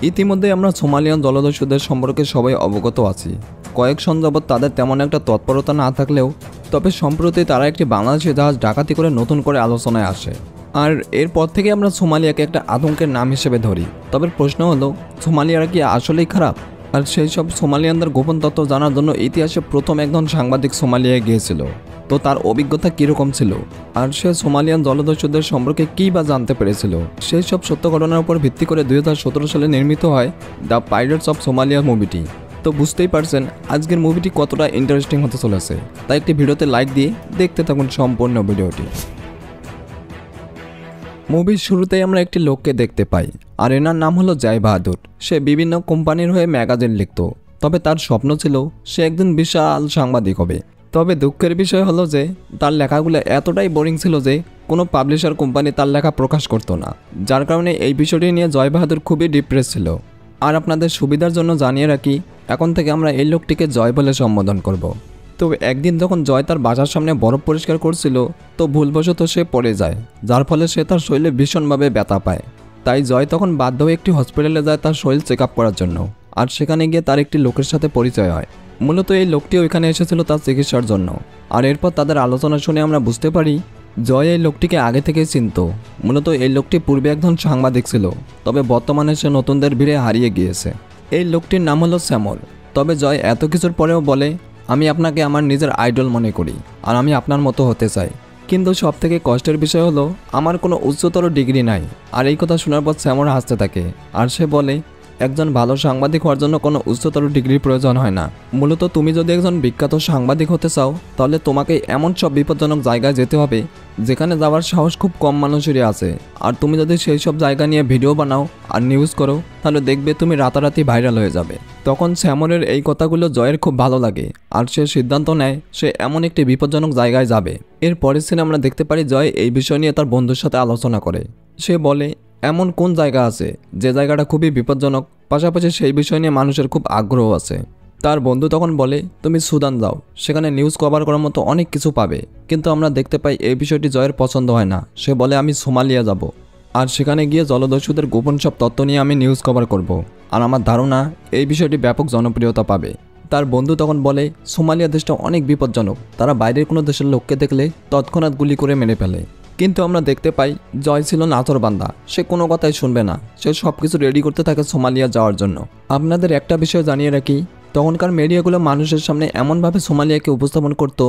ইতিমধ্যে আমরা সোমালিয়ান জলদস্যুদের সম্পর্কে সবাই অবগত আছি। কয়েক সন যাবৎ তাদের তেমন একটা তৎপরতা না থাকলেও তবে সম্প্রতি তারা একটি বাংলাদেশি জাহাজ ডাকাতি করে নতুন করে আলোচনায় আসে। আর এরপর থেকে আমরা সোমালিয়াকে একটা আতঙ্কের নাম হিসেবে ধরি। তবে প্রশ্ন হলো, সোমালিয়ারা কি আসলেই খারাপ? আর সেই সব সোমালিয়ানদের গোপন তথ্য জানার জন্য ইতিহাসে প্রথম একজন সাংবাদিক সোমালিয়ায় গিয়েছিল। তো তার অভিজ্ঞতা কীরকম ছিল, আর সে সোমালিয়ান জলদস্যুদের সম্পর্কে কী বা জানতে পেরেছিল, সেই সব সত্য ঘটনার উপর ভিত্তি করে 2017 সালে নির্মিত হয় দ্য পাইরেটস অফ সোমালিয়া মুভিটি। তো বুঝতেই পারছেন আজকের মুভিটি কতটা ইন্টারেস্টিং হতে চলেছে। তাই একটি ভিডিওতে লাইক দিয়ে দেখতে থাকুন সম্পূর্ণ ভিডিওটি। মুভির শুরুতেই আমরা একটি লোককে দেখতে পাই, আর এনার নাম হলো জয় বাহাদুর। সে বিভিন্ন কোম্পানির হয়ে ম্যাগাজিন লিখত। তবে তার স্বপ্ন ছিল সে একদিন বিশাল সাংবাদিক হবে। তবে দুঃখের বিষয় হলো যে তার লেখাগুলো এতটাই বোরিং ছিল যে কোনো পাবলিশার কোম্পানি তার লেখা প্রকাশ করতো না, যার কারণে এই বিষয়টি নিয়ে জয় বাহাদুর খুবই ডিপ্রেস ছিল। আর আপনাদের সুবিধার জন্য জানিয়ে রাখি, এখন থেকে আমরা এই লোকটিকে জয় বলে সম্বোধন করব। তো একদিন যখন জয় তার বাসার সামনে বরফ পরিষ্কার করছিল, তো ভুলবশত সে পড়ে যায়, যার ফলে সে তার শরীরে ভীষণভাবে ব্যথা পায়। তাই জয় তখন বাধ্য হয়ে একটি হসপিটালে যায় তার শরীর চেক আপ করার জন্য। আর সেখানে গিয়ে তার একটি লোকের সাথে পরিচয় হয়। মূলত এই লোকটি ওইখানে এসেছিল তার চিকিৎসার জন্য। আর এরপর তাদের আলোচনা শুনে আমরা বুঝতে পারি জয় এই লোকটিকে আগে থেকেই চিনত। মূলত এই লোকটি পূর্বে একজন সাংবাদিক ছিল, তবে বর্তমানে সে নতুনদের ভিড়ে হারিয়ে গিয়েছে। এই লোকটির নাম হলো শ্যামল। তবে জয় এত কিছুর পরেও বলে, আমি আপনাকে আমার নিজের আইডল মনে করি, আর আমি আপনার মতো হতে চাই। কিন্তু সবথেকে কষ্টের বিষয় হলো আমার কোনো উচ্চতর ডিগ্রি নাই। আর এই কথা শোনার পর শ্যামল হাসতে থাকে, আর সে বলে, একজন ভালো সাংবাদিক হওয়ার জন্য কোনো উচ্চতর ডিগ্রির প্রয়োজন হয় না। মূলত তুমি যদি একজন বিখ্যাত সাংবাদিক হতে চাও, তাহলে তোমাকে এমন সব বিপজ্জনক জায়গায় যেতে হবে যেখানে যাওয়ার সাহস খুব কম মানুষেরই আছে। আর তুমি যদি সেই সব জায়গা নিয়ে ভিডিও বানাও আর নিউজ করো, তাহলে দেখবে তুমি রাতারাতি ভাইরাল হয়ে যাবে। তখন শ্যামলের এই কথাগুলো জয়ের খুব ভালো লাগে, আর সে সিদ্ধান্ত নেয় সে এমন একটি বিপজ্জনক জায়গায় যাবে। এর পরের সিনে আমরা দেখতে পারি জয় এই বিষয় নিয়ে তার বন্ধুর সাথে আলোচনা করে। সে বলে, এমন কোন জায়গা আছে যে জায়গাটা খুবই বিপজ্জনক, পাশাপাশি সেই বিষয় নিয়ে মানুষের খুব আগ্রহ আছে। তার বন্ধু তখন বলে, তুমি সুদান যাও, সেখানে নিউজ কভার করার মতো অনেক কিছু পাবে। কিন্তু আমরা দেখতে পাই এই বিষয়টি জয়ের পছন্দ হয় না। সে বলে, আমি সোমালিয়া যাব, আর সেখানে গিয়ে জলদস্যুদের গোপন সব তথ্য নিয়ে আমি নিউজ কভার করব। আর আমার ধারণা এই বিষয়টি ব্যাপক জনপ্রিয়তা পাবে। তার বন্ধু তখন বলে, সোমালিয়া দেশটা অনেক বিপজ্জনক, তারা বাইরের কোনো দেশের লোককে দেখলে তৎক্ষণাৎ গুলি করে মেরে ফেলে। কিন্তু আমরা দেখতে পাই জয় ছিল নাচরবান্দা। সে কোনো কথাই শুনবে না। সে সব কিছু রেডি করতে থাকে সোমালিয়া যাওয়ার জন্য। আপনাদের একটা বিষয় জানিয়ে রাখি, তখনকার মিডিয়াগুলো মানুষের সামনে এমনভাবে সোমালিয়াকে উপস্থাপন করত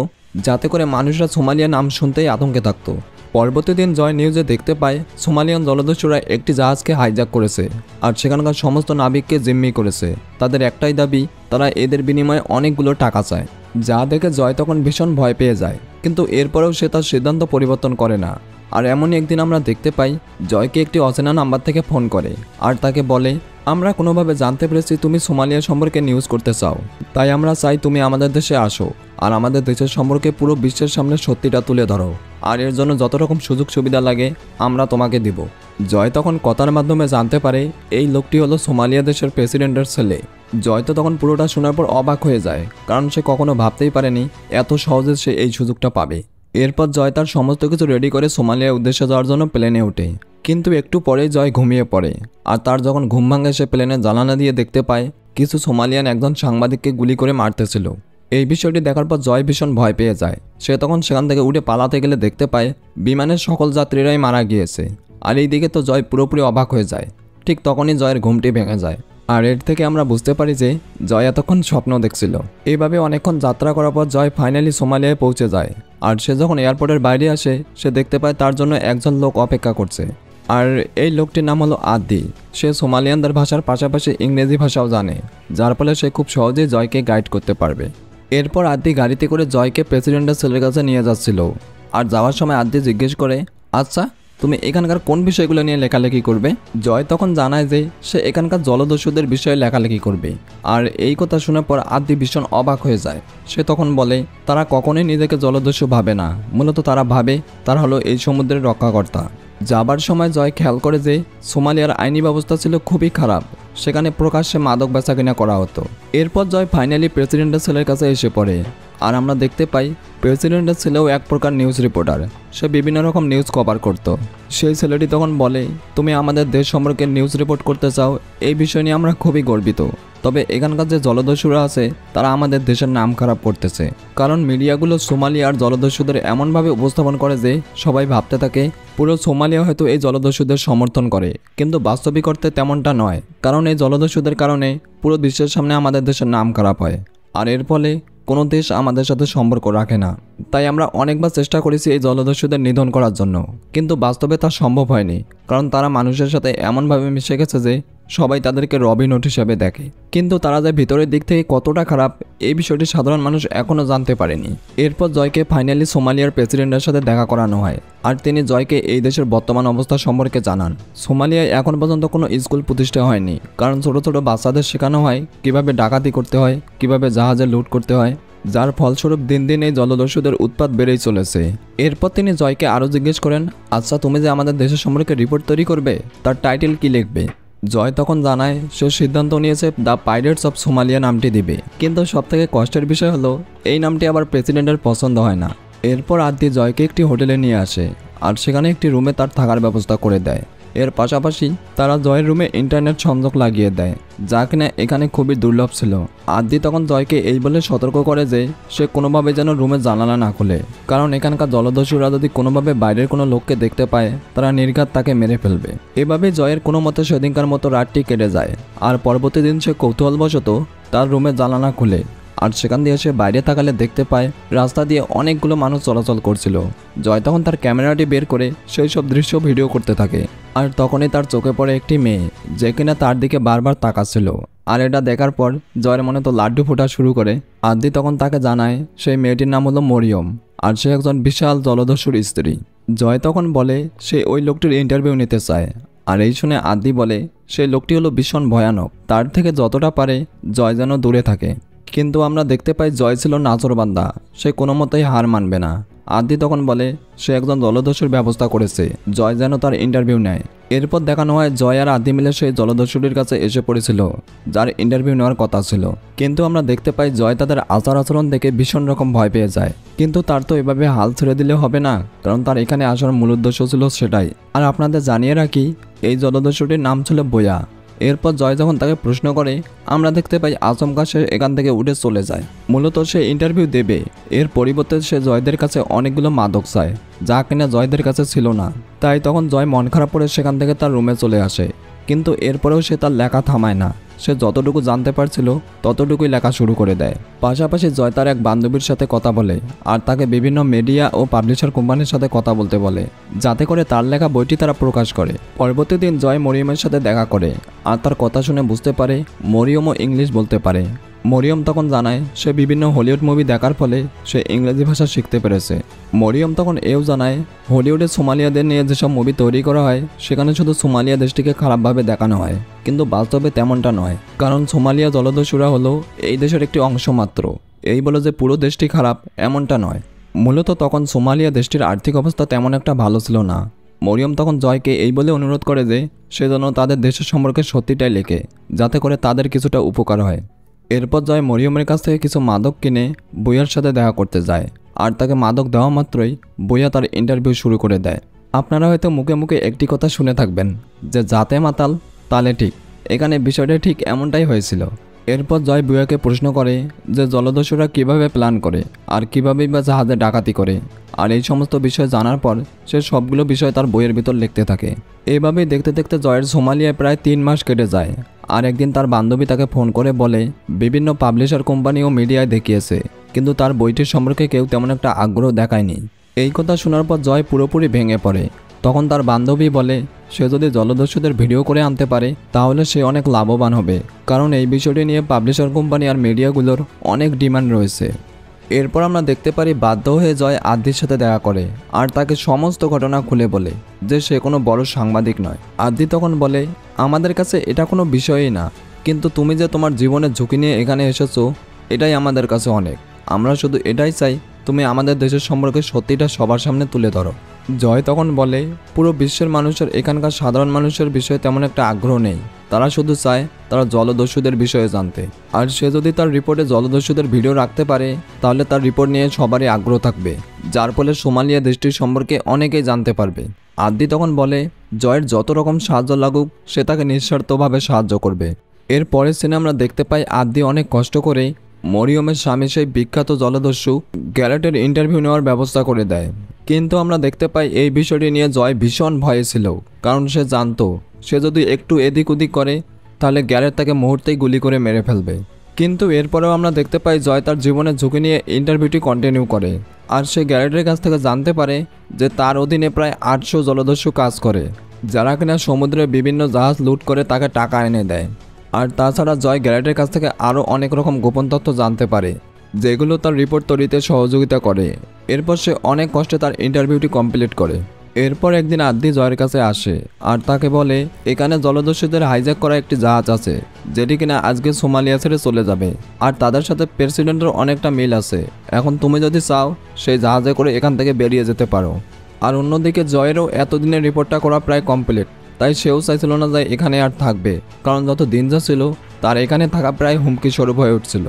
যাতে করে মানুষরা সোমালিয়া নাম শুনতেই আতঙ্কে থাকতো। পরবর্তী দিন জয় নিউজে দেখতে পায় সোমালিয়ান জলদস্যুরা একটি জাহাজকে হাইজ্যাক করেছে, আর সেখানকার সমস্ত নাবিককে জিম্মি করেছে। তাদের একটাই দাবি, তারা এদের বিনিময়ে অনেকগুলো টাকা চায়। যা দেখে জয় তখন ভীষণ ভয় পেয়ে যায়, কিন্তু এরপরেও সে তার সিদ্ধান্ত পরিবর্তন করে না। আর এমনই একদিন আমরা দেখতে পাই জয়কে একটি অচেনা নাম্বার থেকে ফোন করে, আর তাকে বলে, আমরা কোনোভাবে জানতে পেরেছি তুমি সোমালিয়া সম্পর্কে নিউজ করতে চাও, তাই আমরা চাই তুমি আমাদের দেশে আসো আর আমাদের দেশের সম্পর্কে পুরো বিশ্বের সামনে সত্যিটা তুলে ধরো। আর এর জন্য যত রকম সুযোগ সুবিধা লাগে আমরা তোমাকে দিব। জয় তখন কথার মাধ্যমে জানতে পারে এই লোকটি হলো সোমালিয়া দেশের প্রেসিডেন্টের ছেলে। জয় তো তখন পুরোটা শোনার পর অবাক হয়ে যায়, কারণ সে কখনো ভাবতেই পারেনি এত সহজে সে এই সুযোগটা পাবে। এরপর জয় তার সমস্ত কিছু রেডি করে সোমালিয়ার উদ্দেশ্যে যাওয়ার জন্য প্লেনে ওঠে। কিন্তু একটু পরেই জয় ঘুমিয়ে পড়ে, আর তার যখন ঘুম ভাঙে সে প্লেনের জানালা দিয়ে দেখতে পায় কিছু সোমালিয়ান একজন সাংবাদিককে গুলি করে মারতেছিল। এই বিষয়টি দেখার পর জয় ভীষণ ভয় পেয়ে যায়। সে তখন সেখান থেকে উঠে পালাতে গেলে দেখতে পায় বিমানের সকল যাত্রীরাই মারা গিয়েছে। আর এই দিকে তো জয় পুরোপুরি অবাক হয়ে যায়। ঠিক তখনই জয়ের ঘুমটি ভেঙে যায়। আর এর থেকে আমরা বুঝতে পারি যে জয় এতক্ষণ স্বপ্ন দেখছিল। এইভাবে অনেকক্ষণ যাত্রা করার পর জয় ফাইনালি সোমালিয়ায় পৌঁছে যায়। আর সে যখন এয়ারপোর্টের বাইরে আসে, সে দেখতে পায় তার জন্য একজন লোক অপেক্ষা করছে। আর এই লোকটির নাম হলো আদি। সে সোমালিয়ানদের ভাষার পাশাপাশি ইংরেজি ভাষাও জানে, যার ফলে সে খুব সহজেই জয়কে গাইড করতে পারবে। এরপর আদি গাড়িতে করে জয়কে প্রেসিডেন্টের ছেলের কাছে নিয়ে যাচ্ছিল। আর যাওয়ার সময় আদি জিজ্ঞেস করে, আচ্ছা তুমি এখানকার কোন বিষয়গুলো নিয়ে লেখালেখি করবে? জয় তখন জানায় যে সে এখানকার জলদস্যুদের বিষয়ে লেখালেখি করবে। আর এই কথা শোনার পর আদি ভীষণ অবাক হয়ে যায়। সে তখন বলে, তারা কখনোই নিজেকে জলদস্যু ভাবে না, মূলত তারা ভাবে তারা হলো এই সমুদ্রের রক্ষাকর্তা। যাবার সময় জয় খেয়াল করে যে সোমালিয়ার আইনি ব্যবস্থা ছিল খুবই খারাপ, সেখানে প্রকাশ্যে মাদক বেচাকেনা করা হতো। এরপর জয় ফাইনালি প্রেসিডেন্টের ছেলের কাছে এসে পড়ে। আর আমরা দেখতে পাই প্রেসিডেন্টের ছেলেও এক প্রকার নিউজ রিপোর্টার। সে বিভিন্ন রকম নিউজ কভার করত। সেই ছেলেটি তখন বলে, তুমি আমাদের দেশ সম্পর্কে নিউজ রিপোর্ট করতে চাও, এই বিষয় নিয়ে আমরা খুবই গর্বিত। তবে এখানকার যে জলদস্যুরা আছে তারা আমাদের দেশের নাম খারাপ করতেছে। কারণ মিডিয়াগুলো সোমালিয়ার জলদস্যুদের এমনভাবে উপস্থাপন করে যে সবাই ভাবতে থাকে পুরো সোমালিয়া হয়তো এই জলদস্যুদের সমর্থন করে, কিন্তু বাস্তবিক অর্থে তেমনটা নয়। কারণ এই জলদস্যুদের কারণে পুরো বিশ্বের সামনে আমাদের দেশের নাম খারাপ হয়, আর এর ফলে কোনো দেশ আমাদের সাথে সম্পর্ক রাখে না। তাই আমরা অনেকবার চেষ্টা করেছি এই জলদস্যুদের নিধন করার জন্য, কিন্তু বাস্তবে তা সম্ভব হয়নি। কারণ তারা মানুষের সাথে এমনভাবে মিশে গেছে যে সবাই তাদেরকে রবিনহুড হিসেবে দেখে। কিন্তু তারা যে ভিতরের দিক থেকে কতটা খারাপ এই বিষয়টি সাধারণ মানুষ এখনও জানতে পারেনি। এরপর জয়কে ফাইনালি সোমালিয়ার প্রেসিডেন্টের সাথে দেখা করানো হয়, আর তিনি জয়কে এই দেশের বর্তমান অবস্থা সম্পর্কে জানান। সোমালিয়ায় এখন পর্যন্ত কোনো স্কুল প্রতিষ্ঠা হয়নি, কারণ ছোট ছোট বাচ্চাদের শেখানো হয় কিভাবে ডাকাতি করতে হয়, কিভাবে জাহাজে লুট করতে হয়, যার ফলস্বরূপ দিন দিন এই জলদস্যুদের উৎপাত বেড়েই চলেছে। এরপর তিনি জয়কে আরও জিজ্ঞেস করেন, আচ্ছা তুমি যে আমাদের দেশের সম্পর্কে রিপোর্ট তৈরি করবে তার টাইটেল কি লিখবে? জয় তখন জানায় সে সিদ্ধান্ত নিয়েছে দ্য পাইরেটস অফ সোমালিয়া নামটি দিবে। কিন্তু সবথেকে কষ্টের বিষয় হলো এই নামটি আবার প্রেসিডেন্টের পছন্দ হয় না। এরপর আদি জয়কে একটি হোটেলে নিয়ে আসে, আর সেখানে একটি রুমে তার থাকার ব্যবস্থা করে দেয়। এর পাশাপাশি তারা জয়ের রুমে ইন্টারনেট সংযোগ লাগিয়ে দেয়, যা কিনা এখানে খুবই দুর্লভ ছিল। আদি তখন জয়কে এই বলে সতর্ক করে যে সে কোনোভাবে যেন রুমে জানালা না খুলে, কারণ এখানকার জলদস্যুরা যদি কোনোভাবে বাইরের কোনো লোককে দেখতে পায় তারা নির্ঘাত তাকে মেরে ফেলবে। এভাবে জয়ের কোনো মতে সেদিনকার মতো রাতটি কেটে যায়, আর পরবর্তী দিন সে কৌতূহলবশত তার রুমে জানালা খুলে, আর সেখান দিয়ে সে বাইরে তাকালে দেখতে পায় রাস্তা দিয়ে অনেকগুলো মানুষ চলাচল করছিল। জয় তখন তার ক্যামেরাটি বের করে সেই সব দৃশ্য ভিডিও করতে থাকে, আর তখনই তার চোখে পড়ে একটি মেয়ে যে কিনা তার দিকে বারবার তাকাচ্ছিল। আর এটা দেখার পর জয়ের মনে তো লাড্ডু ফোটা শুরু করে। আদি তখন তাকে জানায় সেই মেয়েটির নাম হলো মরিয়ম, আর সে একজন বিশাল জলদস্যুর স্ত্রী। জয় তখন বলে সে ওই লোকটির ইন্টারভিউ নিতে চায়, আর এই শুনে আদি বলে সেই লোকটি হলো ভীষণ ভয়ানক, তার থেকে যতটা পারে জয় যেন দূরে থাকে। কিন্তু আমরা দেখতে পাই জয় ছিল নাচরবান্দা, সে কোনো মতেই হার মানবে না। আদি তখন বলে সে একজন জলদস্যুর ব্যবস্থা করেছে, জয় যেন তার ইন্টারভিউ নেয়। এরপর দেখানো হয় জয় আর আদি মিলে সেই জলদস্যুটির কাছে এসে পড়েছিল যার ইন্টারভিউ নেওয়ার কথা ছিল। কিন্তু আমরা দেখতে পাই জয় তাদের আচার আচরণ দেখে ভীষণ রকম ভয় পেয়ে যায়। কিন্তু তার তো এভাবে হাল ছেড়ে দিলে হবে না, কারণ তার এখানে আসার মূল উদ্দেশ্য ছিল সেটাই। আর আপনাদের জানিয়ে রাখি এই জলদস্যুটির নাম ছিল বোয়া। এরপর জয় যখন তাকে প্রশ্ন করে আমরা দেখতে পাই আচমকা সে এখান থেকে উঠে চলে যায়। মূলত সে ইন্টারভিউ দেবে, এর পরিবর্তে সে জয়দের কাছে অনেকগুলো মাদক চায়, যা কিনা জয়দের কাছে ছিল না। তাই তখন জয় মন খারাপ করে সেখান থেকে তার রুমে চলে আসে। কিন্তু এরপরেও সে তার লেখা থামায় না, সে যতটুকু জানতে পারছিল ততটুকুই লেখা শুরু করে দেয়। পাশাপাশি জয় তার এক বান্ধবীর সাথে কথা বলে, আর তাকে বিভিন্ন মিডিয়া ও পাবলিশার কোম্পানির সাথে কথা বলতে বলে, যাতে করে তার লেখা বইটি তারা প্রকাশ করে। পরবর্তী দিন জয় মরিয়মের সাথে দেখা করে, আর তার কথা শুনে বুঝতে পারে মরিয়মও ইংলিশ বলতে পারে। মরিয়ম তখন জানায় সে বিভিন্ন হলিউড মুভি দেখার ফলে সে ইংরেজি ভাষা শিখতে পেরেছে। মরিয়ম তখন এও জানায় হলিউডে সোমালিয়াদের নিয়ে যেসব মুভি তৈরি করা হয় সেখানে শুধু সোমালিয়া দেশটিকে খারাপভাবে দেখানো হয়, কিন্তু বাস্তবে তেমনটা নয়। কারণ সোমালিয়া জলদস্যুরা হলো এই দেশের একটি অংশ মাত্র, এই বলে যে পুরো দেশটি খারাপ এমনটা নয়। মূলত তখন সোমালিয়া দেশটির আর্থিক অবস্থা তেমন একটা ভালো ছিল না। মরিয়ম তখন জয়কে এই বলে অনুরোধ করে যে সে যেন তাদের দেশের সম্পর্কে সত্যিটাই লেখে, যাতে করে তাদের কিছুটা উপকার হয়। এরপর জয় মরিয়মের কাছ থেকে কিছু মাদক কিনে বইয়ার সাথে দেখা করতে যায়, আর তাকে মাদক দেওয়া মাত্রই বইয়া তার ইন্টারভিউ শুরু করে দেয়। আপনারা হয়তো মুখে মুখে একটি কথা শুনে থাকবেন যে যাতে মাতাল তালে ঠিক, এখানে বিষয়টা ঠিক এমনটাই হয়েছিল। এরপর জয় বুয়াকে প্রশ্ন করে যে জলদস্যুরা কিভাবে প্ল্যান করে আর কীভাবেই বা জাহাজে ডাকাতি করে, আর এই সমস্ত বিষয় জানার পর সে সবগুলো বিষয় তার বইয়ের ভিতর লিখতে থাকে। এইভাবেই দেখতে দেখতে জয়ের সোমালিয়ায় প্রায় 3 মাস কেটে যায়। আর একদিন তার বান্ধবী তাকে ফোন করে বলে বিভিন্ন পাবলিশার কোম্পানি ও মিডিয়ায় দেখিয়েছে, কিন্তু তার বইটির সম্পর্কে কেউ তেমন একটা আগ্রহ দেখায়নি। এই কথা শোনার পর জয় পুরোপুরি ভেঙে পড়ে। তখন তার বান্ধবী বলে সে যদি জলদস্যুদের ভিডিও করে আনতে পারে তাহলে সে অনেক লাভবান হবে, কারণ এই বিষয়টি নিয়ে পাবলিশার কোম্পানি আর মিডিয়াগুলোর অনেক ডিমান্ড রয়েছে। এরপর আমরা দেখতে পারি বাধ্য হয়ে জয় আদির সাথে দেখা করে, আর তাকে সমস্ত ঘটনা খুলে বলে যে সে কোনো বড় সাংবাদিক নয়। আদি তখন বলে আমাদের কাছে এটা কোনো বিষয়ই না, কিন্তু তুমি যে তোমার জীবনের ঝুঁকি নিয়ে এখানে এসেছো এটাই আমাদের কাছে অনেক। আমরা শুধু এটাই চাই তুমি আমাদের দেশের সম্পর্কে সত্যিটা সবার সামনে তুলে ধরো। জয় তখন বলে পুরো বিশ্বের মানুষের এখানকার সাধারণ মানুষের বিষয়ে তেমন একটা আগ্রহ নেই, তারা শুধু চায় তারা জলদস্যুদের বিষয়ে জানতে। আর সে যদি তার রিপোর্টে জলদস্যুদের ভিডিও রাখতে পারে তাহলে তার রিপোর্ট নিয়ে সবারই আগ্রহ থাকবে, যার ফলে সোমালিয়া দেশটির সম্পর্কে অনেকেই জানতে পারবে। আদ্দি তখন বলে জয়ের যত রকম সাহায্য লাগুক সে তাকে নিঃস্বার্থভাবে সাহায্য করবে। এর পরের সিনে আমরা দেখতে পাই আদ্দি অনেক কষ্ট করে মরিয়মের স্বামী সেই বিখ্যাত জলদস্যু গ্যারেটের ইন্টারভিউ নেওয়ার ব্যবস্থা করে দেয়। কিন্তু আমরা দেখতে পাই এই বিষয়টি নিয়ে জয় ভীষণ ভয়ে ছিল, কারণ সে জানতো সে যদি একটু এদিক ওদিক করে তাহলে গ্যারেট তাকে মুহূর্তেই গুলি করে মেরে ফেলবে। কিন্তু এরপরেও আমরা দেখতে পাই জয় তার জীবনের ঝুঁকি নিয়ে ইন্টারভিউটি কন্টিনিউ করে। আর সে গ্যারেটের কাছ থেকে জানতে পারে যে তার অধীনে প্রায় 800 জলদস্যু কাজ করে, যারা কিনা সমুদ্রে বিভিন্ন জাহাজ লুট করে তাকে টাকা এনে দেয়। আর তাছাড়া জয় গ্যারেটের কাছ থেকে আরও অনেক রকম গোপন তথ্য জানতে পারে, যেগুলো তার রিপোর্ট তৈরিতে সহযোগিতা করে। এরপর সে অনেক কষ্টে তার ইন্টারভিউটি কমপ্লিট করে। এরপর একদিন আদ্দি জয়ের কাছে আসে আর তাকে বলে এখানে জলদস্যুদের হাইজ্যাক করা একটি জাহাজ আছে, যেটি কিনা আজকে সোমালিয়া ছেড়ে চলে যাবে। আর তাদের সাথে প্রেসিডেন্টের অনেকটা মিল আছে। এখন তুমি যদি চাও সেই জাহাজে করে এখান থেকে বেরিয়ে যেতে পারো। আর অন্যদিকে জয়েরও এতদিনের রিপোর্টটা করা প্রায় কমপ্লিট, তাই সেও চাইছিল না যে এখানে আর থাকবে, কারণ যত দিন যাচ্ছিল তার এখানে থাকা প্রায় হুমকি স্বরূপ হয়ে উঠছিল।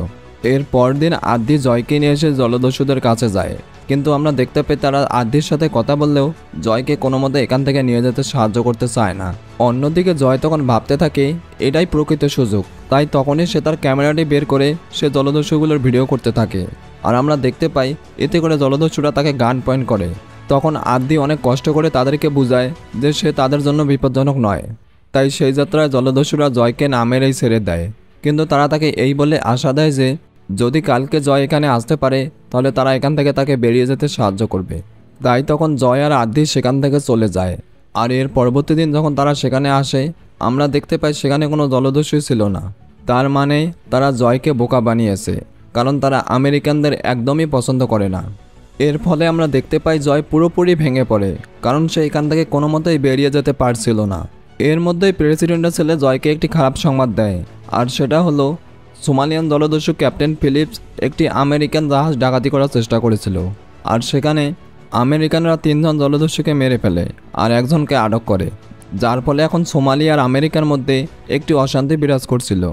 এর পরদিন আদ্দি জয়কে নিয়ে এসে জলদস্যুদের কাছে যায়, কিন্তু আমরা দেখতে পাই তারা আদ্দির সাথে কথা বললেও জয়কে কোনো মতে এখান থেকে নিয়ে যেতে সাহায্য করতে চায় না। অন্যদিকে জয় তখন ভাবতে থাকে এটাই প্রকৃত সুযোগ, তাই তখনই সে তার ক্যামেরাটি বের করে সে জলদস্যুগুলোর ভিডিও করতে থাকে। আর আমরা দেখতে পাই এতে করে জলদস্যুরা তাকে গান পয়েন্ট করে। তখন আদ্দি অনেক কষ্ট করে তাদেরকে বুঝায় যে সে তাদের জন্য বিপজ্জনক নয়। তাই সেই যাত্রায় জলদস্যুরা জয়কে না মেরেই ছেড়ে দেয়, কিন্তু তারা তাকে এই বলে আশা দেয় যে যদি কালকে জয় এখানে আসতে পারে তাহলে তারা এখান থেকে তাকে বেরিয়ে যেতে সাহায্য করবে। তাই তখন জয় আর আদ্দি সেখান থেকে চলে যায়। আর এর পরবর্তী দিন যখন তারা সেখানে আসে আমরা দেখতে পাই সেখানে কোনো জলদস্যুই ছিল না। তার মানে তারা জয়কে বোকা বানিয়েছে, কারণ তারা আমেরিকানদের একদমই পছন্দ করে না। এর ফলে আমরা দেখতে পাই জয় পুরোপুরি ভেঙে পড়ে, কারণ সে এখান থেকে কোনো মতেই বেরিয়ে যেতে পারছিল না। এর মধ্যেই প্রেসিডেন্টের ছেলে জয়কে একটি খারাপ সংবাদ দেয়, আর সেটা হলো সোমালিয়ান জলদস্যু ক্যাপ্টেন ফিলিপস একটি আমেরিকান জাহাজ ডাকাতি করার চেষ্টা করেছিল। আর সেখানে আমেরিকানরা 3 জন জলদস্যুকে মেরে ফেলে আর একজনকে আটক করে, যার ফলে এখন সোমালিয়া আর আমেরিকার মধ্যে একটি অশান্তি বিরাজ করছিল।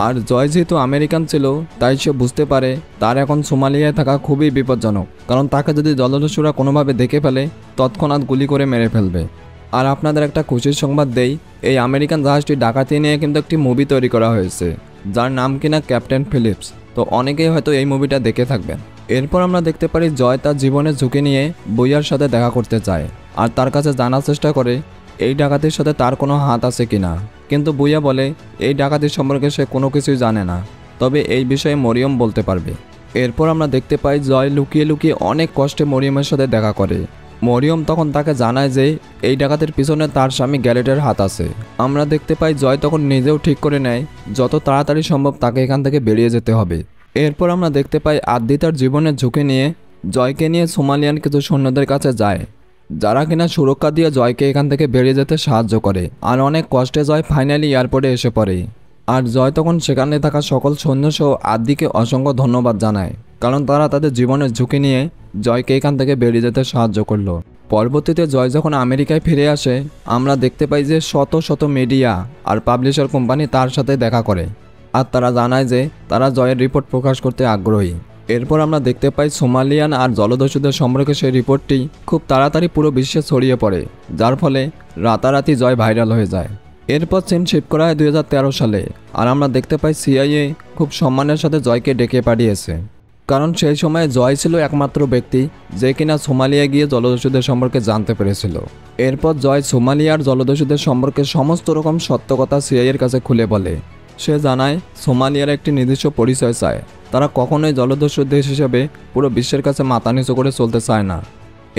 আর জয় যেহেতু আমেরিকান ছিল তাই সে বুঝতে পারে তার এখন সোমালিয়ায় থাকা খুবই বিপজ্জনক, কারণ তাকে যদি জলদস্যুরা কোনোভাবে দেখে ফেলে তৎক্ষণাৎ গুলি করে মেরে ফেলবে। আর আপনাদের একটা খুশির সংবাদ দেই, এই আমেরিকান জাহাজটি ডাকাতি নিয়ে কিন্তু একটি মুভি তৈরি করা হয়েছে, যার নাম কিনা ক্যাপ্টেন ফিলিপস। তো অনেকেই হয়তো এই মুভিটা দেখে থাকবেন। এরপর আমরা দেখতে পারি জয় তার জীবনের ঝুঁকি নিয়ে বুইয়ার সাথে দেখা করতে চায় আর তার কাছে জানার চেষ্টা করে এই ডাকাতির সাথে তার কোনো হাত আছে কিনা। কিন্তু বুইয়া বলে এই ডাকাতির সম্পর্কে সে কোনো কিছুই জানে না, তবে এই বিষয়ে মরিয়ম বলতে পারবে। এরপর আমরা দেখতে পাই জয় লুকিয়ে লুকিয়ে অনেক কষ্টে মরিয়মের সাথে দেখা করে। মরিয়ম তখন তাকে জানায় যে এই ডাকাতের পিছনে তার স্বামী গ্যারেটের হাত আছে। আমরা দেখতে পাই জয় তখন নিজেও ঠিক করে নেয় যত তাড়াতাড়ি সম্ভব তাকে এখান থেকে বেরিয়ে যেতে হবে। এরপর আমরা দেখতে পাই আদ্দি তার জীবনের ঝুঁকি নিয়ে জয়কে নিয়ে সোমালিয়ান কিছু সৈন্যদের কাছে যায়, যারা কিনা সুরক্ষা দিয়ে জয়কে এখান থেকে বেরিয়ে যেতে সাহায্য করে। আর অনেক কষ্টে জয় ফাইনালি এয়ারপোর্টে এসে পড়ে। আর জয় তখন সেখানে থাকা সকল সৈন্যসহ আদ্দিকে অসংখ্য ধন্যবাদ জানায়, কারণ তারা তাদের জীবনের ঝুঁকি নিয়ে জয়কে এখান থেকে বেরিয়ে যেতে সাহায্য করলো। পরবর্তীতে জয় যখন আমেরিকায় ফিরে আসে আমরা দেখতে পাই যে শত শত মিডিয়া আর পাবলিশার কোম্পানি তার সাথে দেখা করে, আর তারা জানায় যে তারা জয়ের রিপোর্ট প্রকাশ করতে আগ্রহী। এরপর আমরা দেখতে পাই সোমালিয়ান আর জলদস্যুদের সম্পর্কে সেই রিপোর্টটি খুব তাড়াতাড়ি পুরো বিশ্বে ছড়িয়ে পড়ে, যার ফলে রাতারাতি জয় ভাইরাল হয়ে যায়। এরপর সিন শিফট করা হয় 2013 সালে, আর আমরা দেখতে পাই সিআইএ খুব সম্মানের সাথে জয়কে ডেকে পাঠিয়েছে, কারণ সেই সময় জয় ছিল একমাত্র ব্যক্তি যে কিনা সোমালিয়া গিয়ে জলদস্যুদের সম্পর্কে জানতে পেরেছিল। এরপর জয় সোমালিয়ার জলদস্যুদের সম্পর্কে সমস্ত রকম সত্য কথা সিআইএর কাছে খুলে বলে। সে জানায় সোমালিয়ার একটি নির্দিষ্ট পরিচয় চায়, তারা কখনোই জলদস্যু দেশ হিসেবে পুরো বিশ্বের কাছে মাথা নিচু করে চলতে চায় না।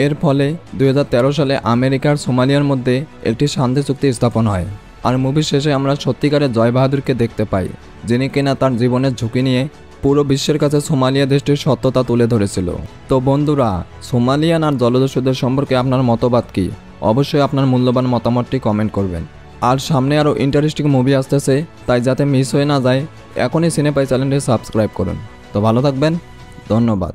এর ফলে 2013 সালে আমেরিকার সোমালিয়ার মধ্যে একটি শান্তি চুক্তি স্থাপন হয়। আর মুভির শেষে আমরা সত্যিকারের জয় বাহাদুরকে দেখতে পাই, যিনি কিনা তার জীবনের ঝুঁকি নিয়ে পুরো বিশ্বের কাছে সোমালিয়া দেশটির সত্যতা তুলে ধরেছিল। তো বন্ধুরা, সোমালিয়ান আর জলদস্যুদের সম্পর্কে আপনার মতবাদ কি? অবশ্যই আপনার মূল্যবান মতামতটি কমেন্ট করবেন। আর সামনে আরও ইন্টারেস্টিং মুভি আসতেছে, তাই যাতে মিস হয়ে না যায় এখনই সিনেপাই চ্যানেলটি সাবস্ক্রাইব করুন। তো ভালো থাকবেন, ধন্যবাদ।